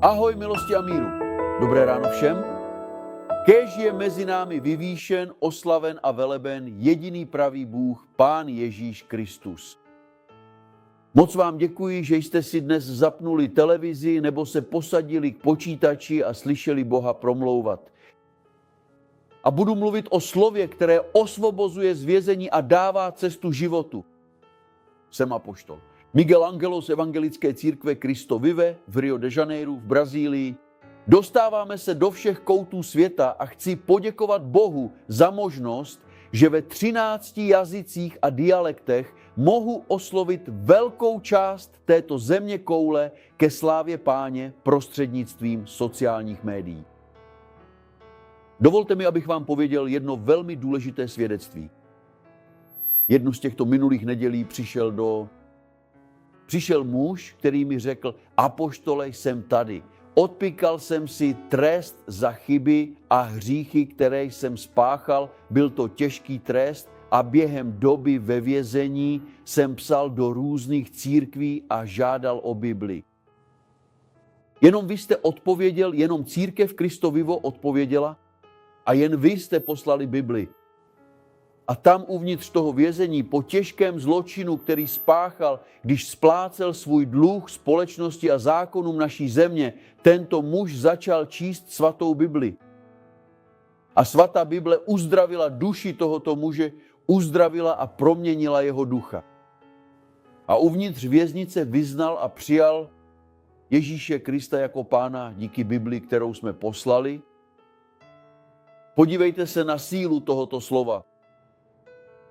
Ahoj, milosti a míru. Dobré ráno všem. Kéž je mezi námi vyvýšen, oslaven a veleben jediný pravý Bůh, Pán Ježíš Kristus. Moc vám děkuji, že jste si dnes zapnuli televizi nebo se posadili k počítači a slyšeli Boha promlouvat. A budu mluvit o slově, které osvobozuje z vězení a dává cestu životu. Jsem apoštol Miguel Angelo z Evangelické církve Cristo Vive v Rio de Janeiro v Brazílii. Dostáváme se do všech koutů světa a chci poděkovat Bohu za možnost, že ve 13 jazycích a dialektech mohu oslovit velkou část této země koule ke slávě Páně prostřednictvím sociálních médií. Dovolte mi, abych vám pověděl jedno velmi důležité svědectví. Jednu z těchto minulých nedělí přišel muž, který mi řekl: apoštole, jsem tady. Odpíkal jsem si trest za chyby a hříchy, které jsem spáchal. Byl to těžký trest a během doby ve vězení jsem psal do různých církví a žádal o Bibli. Jenom vy jste odpověděl, jenom církev Cristo Vivo odpověděla a jen vy jste poslali Bibli. A tam uvnitř toho vězení po těžkém zločinu, který spáchal, když splácel svůj dluh společnosti a zákonům naší země, tento muž začal číst svatou Bibli. A svatá Bible uzdravila duši tohoto muže, uzdravila a proměnila jeho ducha. A uvnitř věznice vyznal a přijal Ježíše Krista jako Pána díky Bibli, kterou jsme poslali. Podívejte se na sílu tohoto slova.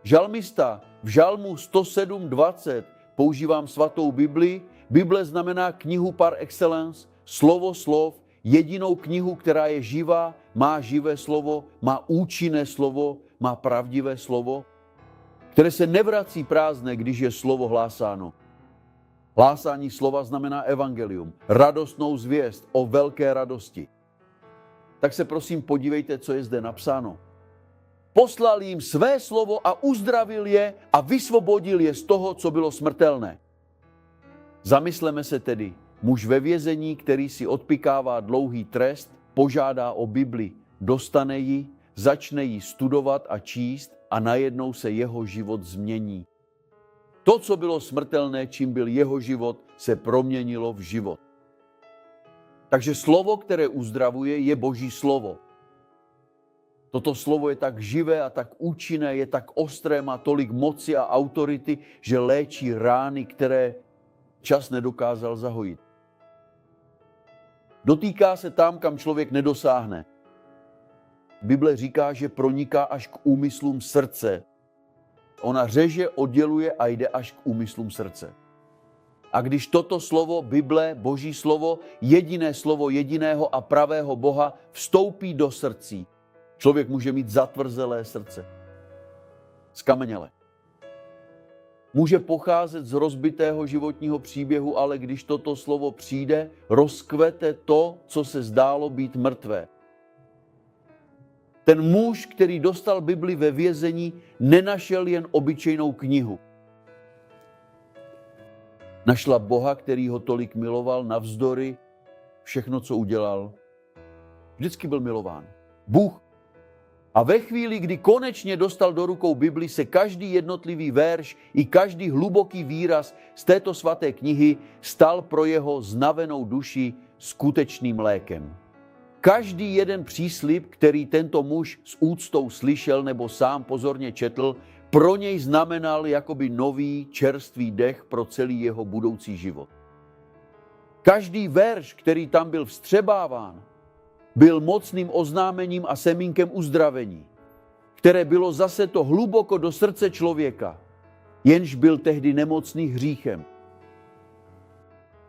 Žalmista v Žalmu 107:20 používám svatou Bibli. Bible znamená knihu par excellence, slovo slov, jedinou knihu, která je živá, má živé slovo, má účinné slovo, má pravdivé slovo, které se nevrací prázdné, když je slovo hlásáno. Hlásání slova znamená evangelium, radostnou zvěst o velké radosti. Tak se prosím podívejte, co je zde napsáno. Poslal jim své slovo a uzdravil je a vysvobodil je z toho, co bylo smrtelné. Zamysleme se tedy, muž ve vězení, který si odpykává dlouhý trest, požádá o Bibli, dostane ji, začne ji studovat a číst a najednou se jeho život změní. To, co bylo smrtelné, čím byl jeho život, se proměnilo v život. Takže slovo, které uzdravuje, je Boží slovo. Toto slovo je tak živé a tak účinné, je tak ostré, má tolik moci a autority, že léčí rány, které čas nedokázal zahojit. Dotýká se tam, kam člověk nedosáhne. Bible říká, že proniká až k úmyslům srdce. Ona řeže, odděluje a jde až k úmyslům srdce. A když toto slovo, Bible, Boží slovo, jediné slovo jediného a pravého Boha vstoupí do srdcí, člověk může mít zatvrzelé srdce, skamenělé. Může pocházet z rozbitého životního příběhu, ale když toto slovo přijde, rozkvete to, co se zdálo být mrtvé. Ten muž, který dostal Bibli ve vězení, nenašel jen obyčejnou knihu. Našla Boha, který ho tolik miloval navzdory všechno, co udělal. Vždycky byl milován. Bůh. A ve chvíli, kdy konečně dostal do rukou Bibli, se každý jednotlivý verš i každý hluboký výraz z této svaté knihy stal pro jeho znavenou duši skutečným lékem. Každý jeden příslib, který tento muž s úctou slyšel nebo sám pozorně četl, pro něj znamenal jakoby nový čerstvý dech pro celý jeho budoucí život. Každý verš, který tam byl vstřebáván, byl mocným oznámením a semínkem uzdravení, které bylo zase to hluboko do srdce člověka, jenž byl tehdy nemocný hříchem.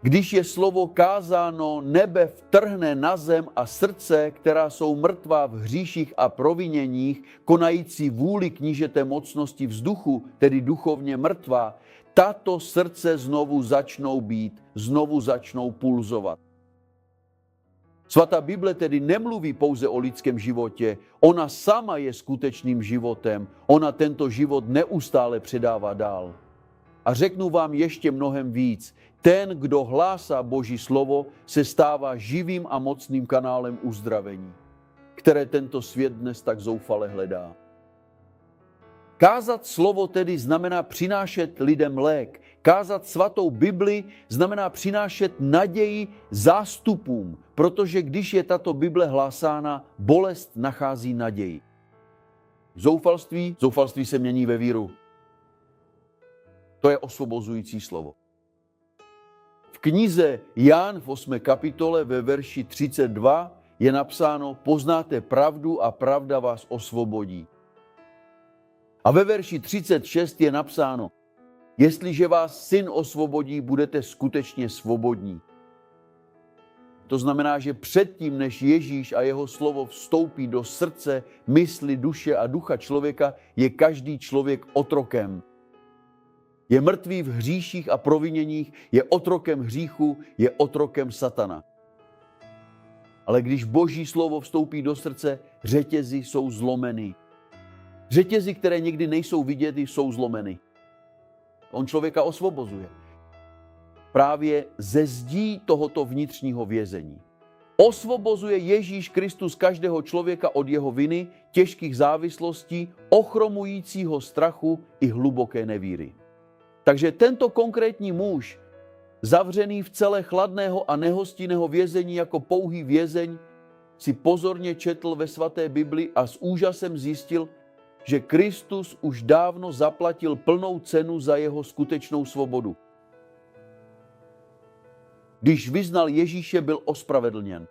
Když je slovo kázáno, nebe vtrhne na zem a srdce, která jsou mrtvá v hříších a proviněních, konající vůli knížete mocnosti vzduchu, tedy duchovně mrtvá, tato srdce znovu začnou být, znovu začnou pulzovat. Svatá Bible tedy nemluví pouze o lidském životě, ona sama je skutečným životem, ona tento život neustále předává dál. A řeknu vám ještě mnohem víc, Ten, kdo hlásá Boží slovo, se stává živým a mocným kanálem uzdravení, které tento svět dnes tak zoufale hledá. Kázat slovo tedy znamená přinášet lidem lék. Kázat svatou Bibli znamená přinášet naději zástupům, protože když je tato Bible hlásána, bolest nachází naději. Zoufalství se mění ve víru. To je osvobozující slovo. V knize Jan v 8. kapitole ve verši 32 je napsáno: poznáte pravdu a pravda vás osvobodí. A ve verši 36 je napsáno: jestliže vás Syn osvobodí, budete skutečně svobodní. To znamená, že předtím, než Ježíš a jeho slovo vstoupí do srdce, mysli, duše a ducha člověka, je každý člověk otrokem. Je mrtvý v hříších a proviněních, je otrokem hříchu, je otrokem satana. Ale když Boží slovo vstoupí do srdce, řetězy jsou zlomeny. Řetězy, které někdy nejsou vidět, jsou zlomeny. On člověka osvobozuje. Právě ze zdí tohoto vnitřního vězení. Osvobozuje Ježíš Kristus každého člověka od jeho viny, těžkých závislostí, ochromujícího strachu i hluboké nevíry. Takže tento konkrétní muž, zavřený v cele chladného a nehostinného vězení jako pouhý vězeň, si pozorně četl ve svaté Bibli a s úžasem zjistil, že Kristus už dávno zaplatil plnou cenu za jeho skutečnou svobodu. Když vyznal Ježíše, byl ospravedlněn.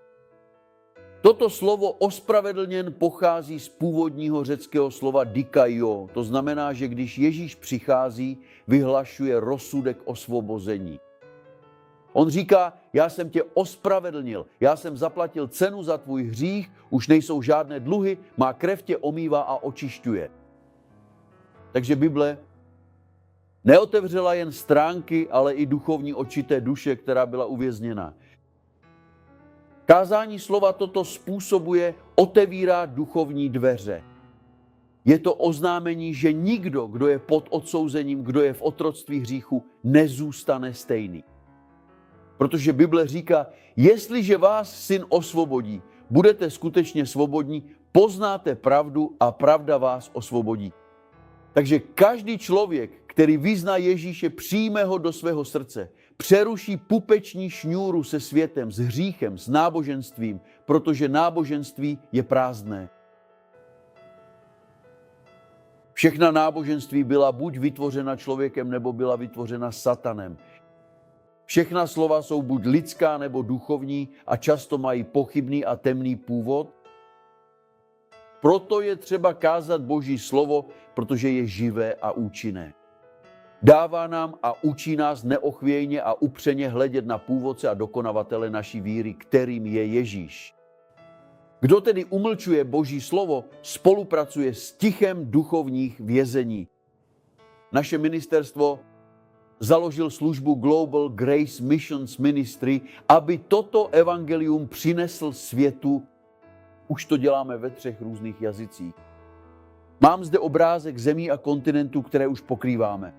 Toto slovo ospravedlněn pochází z původního řeckého slova dikaio. To znamená, že když Ježíš přichází, vyhlašuje rozsudek osvobození. On říká: já jsem tě ospravedlnil, já jsem zaplatil cenu za tvůj hřích, už nejsou žádné dluhy, má krev tě omývá a očišťuje. Takže Bible neotevřela jen stránky, ale i duchovní oči té duše, která byla uvězněna. Kázání slova toto způsobuje, otevírá duchovní dveře. Je to oznámení, že nikdo, kdo je pod odsouzením, kdo je v otroctví hříchu, nezůstane stejný. Protože Bible říká: jestliže vás Syn osvobodí, budete skutečně svobodní, poznáte pravdu a pravda vás osvobodí. Takže každý člověk, který vyzná Ježíše, přijme ho do svého srdce, přeruší pupeční šňůru se světem, s hříchem, s náboženstvím, protože náboženství je prázdné. Všechna náboženství byla buď vytvořena člověkem, nebo byla vytvořena satanem. Všechna slova jsou buď lidská, nebo duchovní a často mají pochybný a temný původ. Proto je třeba kázat Boží slovo, protože je živé a účinné. Dává nám a učí nás neochvějně a upřeně hledět na původce a dokonavatele naší víry, kterým je Ježíš. Kdo tedy umlčuje Boží slovo, spolupracuje s tichem duchovních vězení. Naše ministerstvo založil službu Global Grace Missions Ministry, aby toto evangelium přinesl světu. Už to děláme ve 3 různých jazycích. Mám zde obrázek zemí a kontinentů, které už pokrýváme.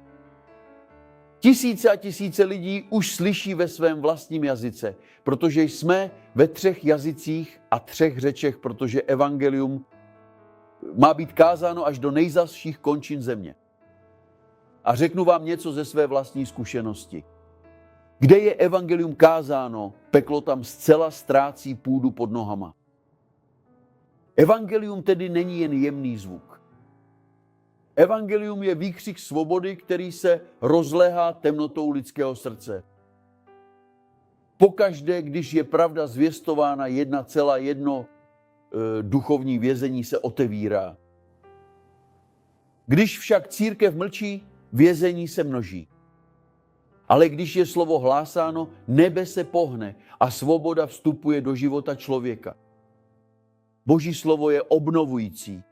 Tisíce a tisíce lidí už slyší ve svém vlastním jazyce, protože jsme ve 3 jazycích a 3 řečech, protože evangelium má být kázáno až do nejzazších končin země. A řeknu vám něco ze své vlastní zkušenosti. Kde je evangelium kázáno, peklo tam zcela ztrácí půdu pod nohama. Evangelium tedy není jen jemný zvuk. Evangelium je výkřik svobody, který se rozléhá temnotou lidského srdce. Pokaždé, když je pravda zvěstována, 1,1 duchovní vězení se otevírá. Když však církev mlčí, vězení se množí. Ale když je slovo hlásáno, nebe se pohne a svoboda vstupuje do života člověka. Boží slovo je obnovující.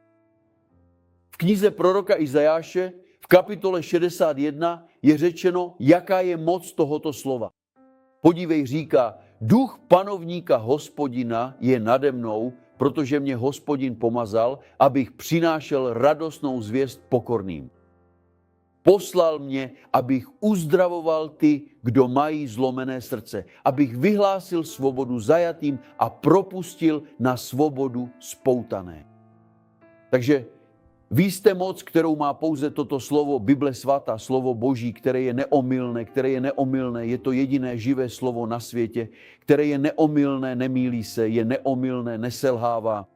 V knize proroka Izajáše v kapitole 61 je řečeno, jaká je moc tohoto slova. Podívej, říká: duch panovníka Hospodina je nade mnou, protože mě Hospodin pomazal, abych přinášel radostnou zvěst pokorným. Poslal mě, abych uzdravoval ty, kdo mají zlomené srdce, abych vyhlásil svobodu zajatým a propustil na svobodu spoutané. Takže vy jste moc, kterou má pouze toto slovo Bible svatá, slovo Boží, které je neomylné, je to jediné živé slovo na světě, které je neomylné, nemýlí se, je neomylné, neselhává.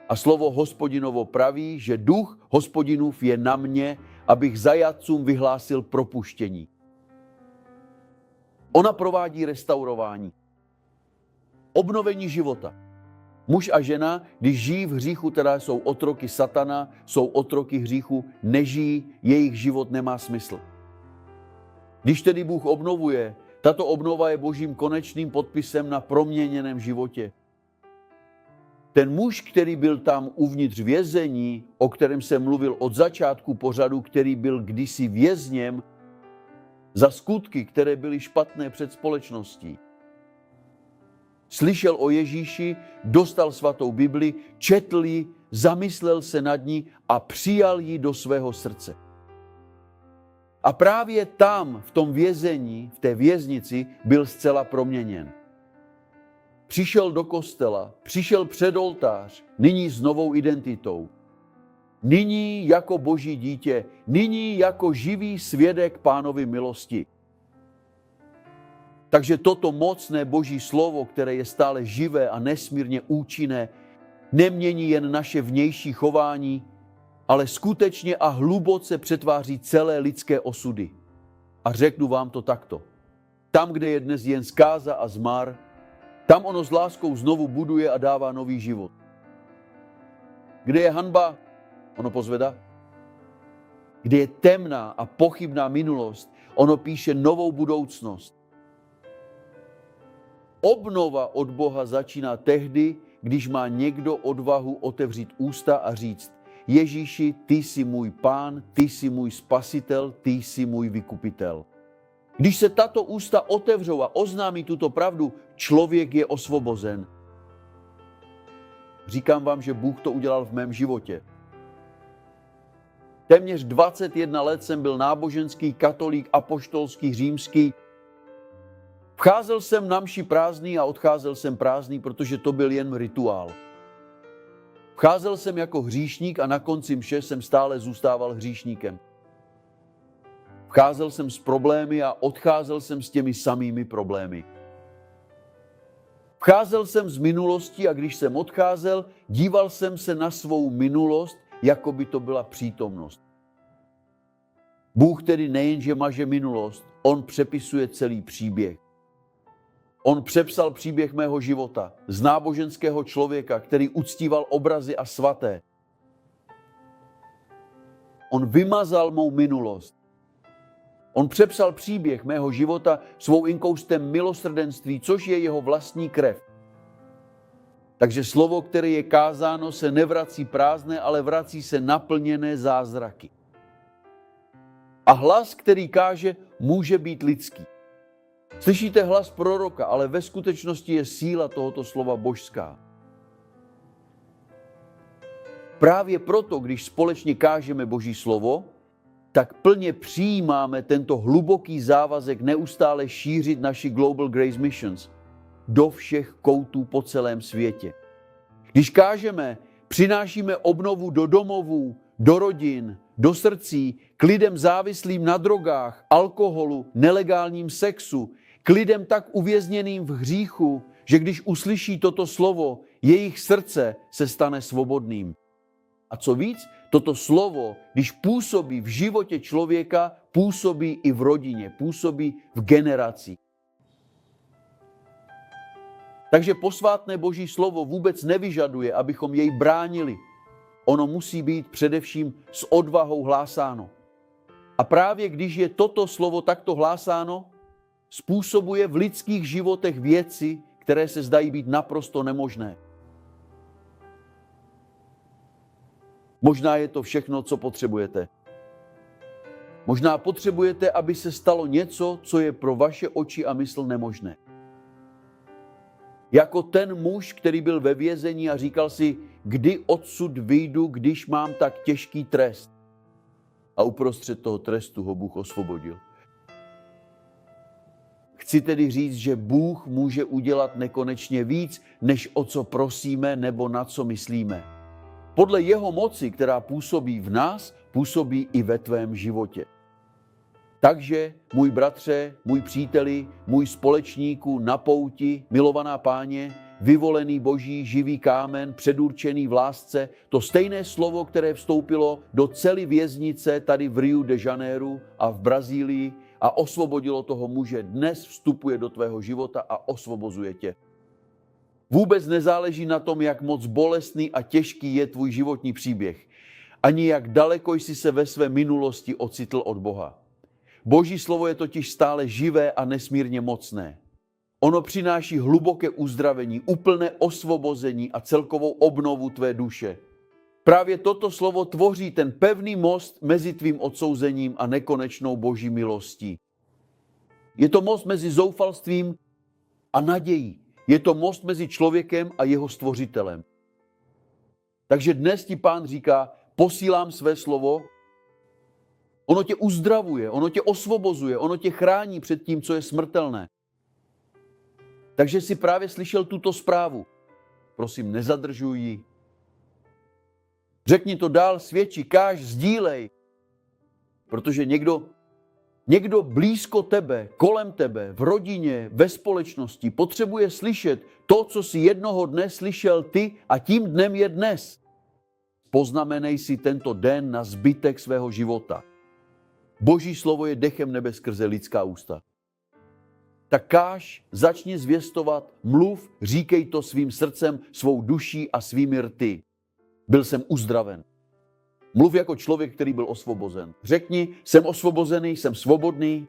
A slovo Hospodinovo praví, že duch Hospodinův je na mě, abych zajatcům vyhlásil propuštění. Ona provádí restaurování, obnovení života. Muž a žena, když žijí v hříchu, teda jsou otroky satana, jsou otroky hříchu, nežijí, jejich život nemá smysl. Když tedy Bůh obnovuje, tato obnova je Božím konečným podpisem na proměněném životě. Ten muž, který byl tam uvnitř vězení, o kterém jsem mluvil od začátku pořadu, který byl kdysi vězněm za skutky, které byly špatné před společností. Slyšel o Ježíši, dostal svatou Bibli, četl ji, zamyslel se nad ní a přijal ji do svého srdce. A právě tam, v tom vězení, v té věznici, byl zcela proměněn. Přišel do kostela, přišel před oltář, nyní s novou identitou. Nyní jako Boží dítě, nyní jako živý svědek Pánovy milosti. Takže toto mocné Boží slovo, které je stále živé a nesmírně účinné, nemění jen naše vnější chování, ale skutečně a hluboce přetváří celé lidské osudy. A řeknu vám to takto. Tam, kde je dnes jen zkáza a zmar, tam ono s láskou znovu buduje a dává nový život. Kde je hanba, ono pozvedá. Kde je temná a pochybná minulost, ono píše novou budoucnost. Obnova od Boha začíná tehdy, když má někdo odvahu otevřít ústa a říct: Ježíši, ty jsi můj Pán, ty jsi můj Spasitel, ty jsi můj vykupitel. Když se tato ústa otevřou a oznámí tuto pravdu, člověk je osvobozen. Říkám vám, že Bůh to udělal v mém životě. Téměř 21 let jsem byl náboženský, katolík, apoštolský, římský. Vcházel jsem na mši prázdný a odcházel jsem prázdný, protože to byl jen rituál. Vcházel jsem jako hříšník a na konci mše jsem stále zůstával hříšníkem. Vcházel jsem s problémy a odcházel jsem s těmi samými problémy. Vcházel jsem z minulosti a když jsem odcházel, díval jsem se na svou minulost, jako by to byla přítomnost. Bůh tedy nejenže maže minulost, on přepisuje celý příběh. On přepsal příběh mého života z náboženského člověka, který uctíval obrazy a svaté. On vymazal mou minulost. On přepsal příběh mého života svou inkoustem milosrdenství, což je jeho vlastní krev. Takže slovo, které je kázáno, se nevrací prázdné, ale vrací se naplněné zázraky. A hlas, který káže, může být lidský. Slyšíte hlas proroka, ale ve skutečnosti je síla tohoto slova božská. Právě proto, když společně kážeme Boží slovo, tak plně přijímáme tento hluboký závazek neustále šířit naši Global Grace Missions do všech koutů po celém světě. Když kážeme, přinášíme obnovu do domovů, do rodin, do srdcí, k lidem závislým na drogách, alkoholu, nelegálním sexu, k lidem tak uvězněným v hříchu, že když uslyší toto slovo, jejich srdce se stane svobodným. A co víc, toto slovo, když působí v životě člověka, působí i v rodině, působí v generaci. Takže posvátné Boží slovo vůbec nevyžaduje, abychom jej bránili. Ono musí být především s odvahou hlásáno. A právě když je toto slovo takto hlásáno, způsobuje v lidských životech věci, které se zdají být naprosto nemožné. Možná je to všechno, co potřebujete. Možná potřebujete, aby se stalo něco, co je pro vaše oči a mysl nemožné. Jako ten muž, který byl ve vězení a říkal si, kdy odsud vyjdu, když mám tak těžký trest. a uprostřed toho trestu ho Bůh osvobodil. Chci tedy říct, že Bůh může udělat nekonečně víc, než o co prosíme nebo na co myslíme. Podle jeho moci, která působí v nás, působí i ve tvém životě. Takže, můj bratře, můj příteli, můj společníku na pouti, milovaná Páně, vyvolený Boží, živý kámen, předurčený v lásce, to stejné slovo, které vstoupilo do celé věznice tady v Rio de Janeiro a v Brazílii a osvobodilo toho muže, dnes vstupuje do tvého života a osvobozuje tě. Vůbec nezáleží na tom, jak moc bolestný a těžký je tvůj životní příběh, ani jak daleko jsi se ve své minulosti ocitl od Boha. Boží slovo je totiž stále živé a nesmírně mocné. Ono přináší hluboké uzdravení, úplné osvobození a celkovou obnovu tvé duše. Právě toto slovo tvoří ten pevný most mezi tvým odsouzením a nekonečnou Boží milostí. Je to most mezi zoufalstvím a nadějí. Je to most mezi člověkem a jeho stvořitelem. Takže dnes ti Pán říká, posílám své slovo, ono tě uzdravuje, ono tě osvobozuje, ono tě chrání před tím, co je smrtelné. Takže jsi právě slyšel tuto zprávu. Prosím, nezadržuj ji. Řekni to dál, svědči, káž, sdílej. Protože někdo blízko tebe, kolem tebe, v rodině, ve společnosti potřebuje slyšet to, co jsi jednoho dne slyšel ty a tím dnem je dnes. Poznamenej si tento den na zbytek svého života. Boží slovo je dechem nebe skrze lidská ústa. Tak káž, začni zvěstovat, mluv, říkej to svým srdcem, svou duší a svými rty. Byl jsem uzdraven. Mluv jako člověk, který byl osvobozen. Řekni, jsem osvobozený, jsem svobodný.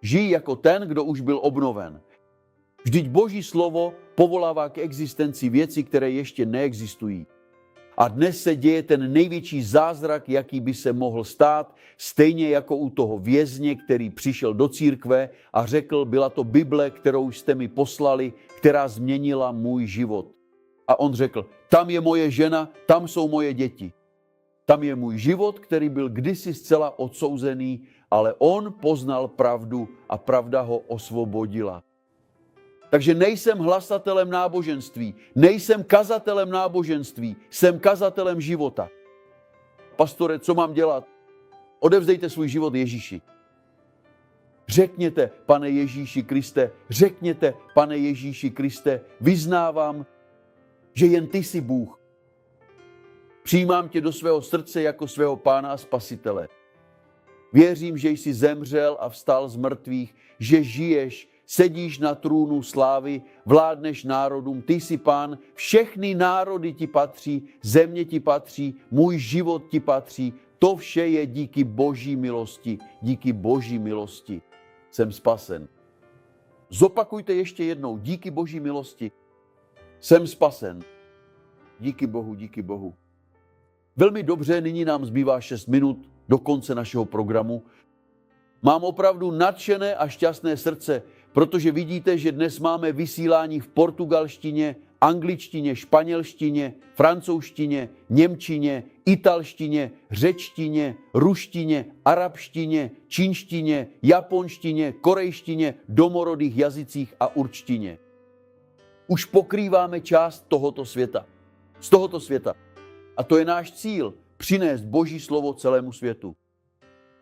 Žij jako ten, kdo už byl obnoven. Vždyť Boží slovo povolává k existenci věcí, které ještě neexistují. A dnes se děje ten největší zázrak, jaký by se mohl stát, stejně jako u toho vězně, který přišel do církve a řekl, byla to Bible, kterou jste mi poslali, která změnila můj život. A on řekl, tam je moje žena, tam jsou moje děti. Tam je můj život, který byl kdysi zcela odsouzený, ale on poznal pravdu a pravda ho osvobodila. Takže nejsem hlasatelem náboženství, nejsem kazatelem náboženství, jsem kazatelem života. Pastore, co mám dělat? Odevzdejte svůj život Ježíši. Řekněte, Pane Ježíši Kriste, řekněte, Pane Ježíši Kriste, vyznávám, že jen ty jsi Bůh. Přijímám tě do svého srdce jako svého Pána a Spasitele. Věřím, že jsi zemřel a vstal z mrtvých, že žiješ, sedíš na trůnu slávy, vládneš národům, ty jsi Pán, všechny národy ti patří, země ti patří, můj život ti patří, to vše je díky Boží milosti, díky Boží milosti jsem spasen. Zopakujte ještě jednou, díky Boží milosti jsem spasen. Díky Bohu, díky Bohu. Velmi dobře, nyní nám zbývá 6 minut do konce našeho programu. Mám opravdu nadšené a šťastné srdce, protože vidíte, že dnes máme vysílání v portugalštině, angličtině, španělštině, francouzštině, němčině, italštině, řečtině, ruštině, arabštině, čínštině, japonštině, korejštině, domorodých jazycích a určtině. Už pokrýváme část tohoto světa. Z tohoto světa. A to je náš cíl, přinést Boží slovo celému světu.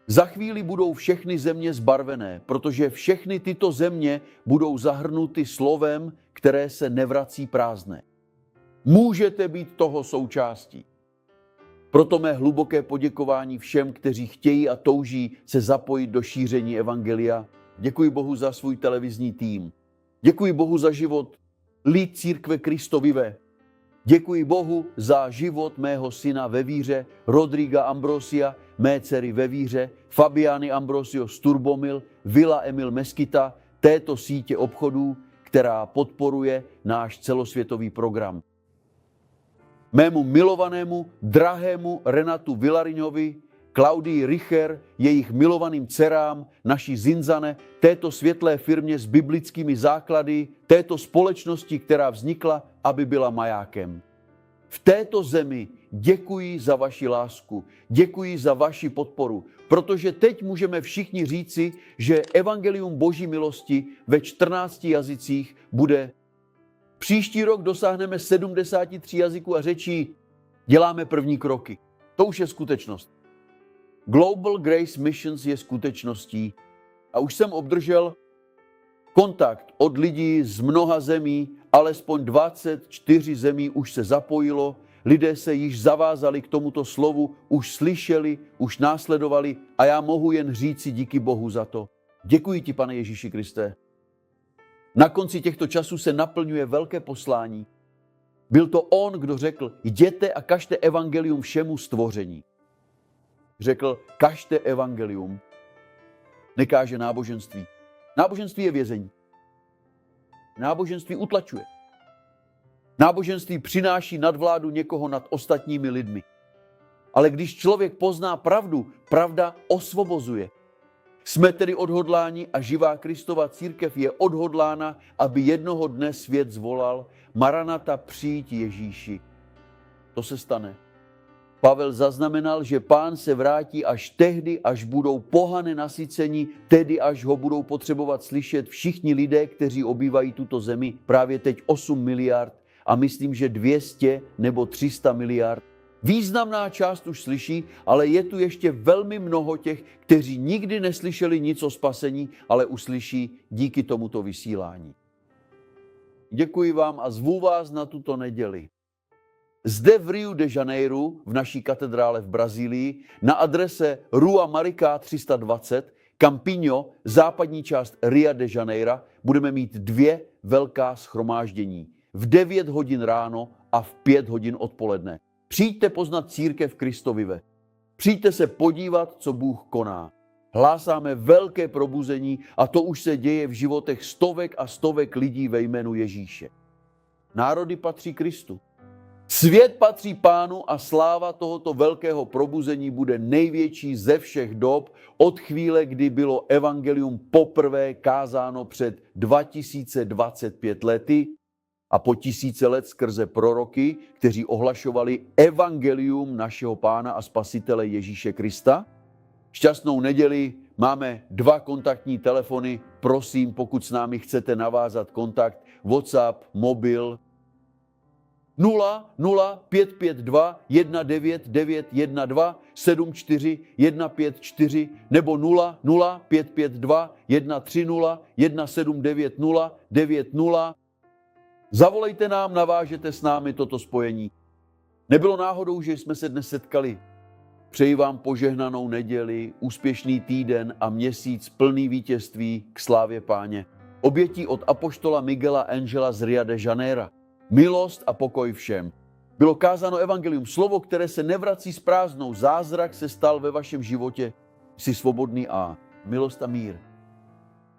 Za chvíli budou všechny země zbarvené, protože všechny tyto země budou zahrnuty slovem, které se nevrací prázdné. Můžete být toho součástí. Proto mé hluboké poděkování všem, kteří chtějí a touží se zapojit do šíření evangelia. Děkuji Bohu za svůj televizní tým. Děkuji Bohu za život lid církve Kristovive. Děkuji Bohu za život mého syna ve víře, Rodriga Ambrosia, mé dcery ve víře, Fabiany Ambrosio z Turbomil, Vila Emil Meskita, této sítě obchodů, která podporuje náš celosvětový program. Mému milovanému, drahému Renatu Vilariňovi, Klaudii Richer, jejich milovaným dcerám, naší Zinzane, této světlé firmě s biblickými základy, této společnosti, která vznikla, aby byla majákem. V této zemi děkuji za vaši lásku, děkuji za vaši podporu, protože teď můžeme všichni říci, že evangelium Boží milosti ve 14 jazycích bude. Příští rok dosáhneme 73 jazyků a řečí, děláme první kroky. To už je skutečnost. Global Grace Missions je skutečností a už jsem obdržel kontakt od lidí z mnoha zemí, alespoň 24 zemí už se zapojilo, lidé se již zavázali k tomuto slovu, už slyšeli, už následovali a já mohu jen říci díky Bohu za to. Děkuji ti, Pane Ježíši Kriste. Na konci těchto časů se naplňuje velké poslání. Byl to on, kdo řekl, jděte a kažte evangelium všemu stvoření. Řekl, kažte evangelium. Nekáže náboženství. Náboženství je vězení. Náboženství utlačuje. Náboženství přináší nadvládu někoho nad ostatními lidmi. Ale když člověk pozná pravdu, pravda osvobozuje. Jsme tedy odhodláni a živá Kristova církev je odhodlána, aby jednoho dne svět zvolal Maranata, přijď Ježíši. To se stane. Pavel zaznamenal, že Pán se vrátí až tehdy, až budou pohany nasyceni, tedy až ho budou potřebovat slyšet všichni lidé, kteří obývají tuto zemi, právě teď 8 miliard a myslím, že 200 nebo 300 miliard. Významná část už slyší, ale je tu ještě velmi mnoho těch, kteří nikdy neslyšeli nic o spasení, ale uslyší díky tomuto vysílání. Děkuji vám a zvu vás na tuto neděli. Zde v Rio de Janeiro, v naší katedrále v Brazílii, na adrese Rua Maricá 320, Campinho, západní část Ria de Janeiro, budeme mít 2 velká shromáždění. V 9 hodin ráno a v 5 hodin odpoledne. Přijďte poznat církev Kristovive. Přijďte se podívat, co Bůh koná. Hlásáme velké probuzení a to už se děje v životech stovek a stovek lidí ve jménu Ježíše. Národy patří Kristu. Svět patří Pánu a sláva tohoto velkého probuzení bude největší ze všech dob od chvíle, kdy bylo evangelium poprvé kázáno před 2025 lety a po 1000 let skrze proroky, kteří ohlašovali evangelium našeho Pána a Spasitele Ježíše Krista. Šťastnou neděli, máme 2 kontaktní telefony, prosím, pokud s námi chcete navázat kontakt, WhatsApp, mobil 0 0 552 19912 74 154 nebo 0 0 552 130 1790 90. Zavolejte nám, navážete s námi toto spojení. Nebylo náhodou, že jsme se dnes setkali. Přeji vám požehnanou neděli, úspěšný týden a měsíc plný vítězství k slávě Páně. Obětí od apoštola Miguela Angela z Ria de Janeiro. Milost a pokoj všem. Bylo kázáno evangelium, slovo, které se nevrací s prázdnou. Zázrak se stal ve vašem životě. Jsi svobodný a milost a mír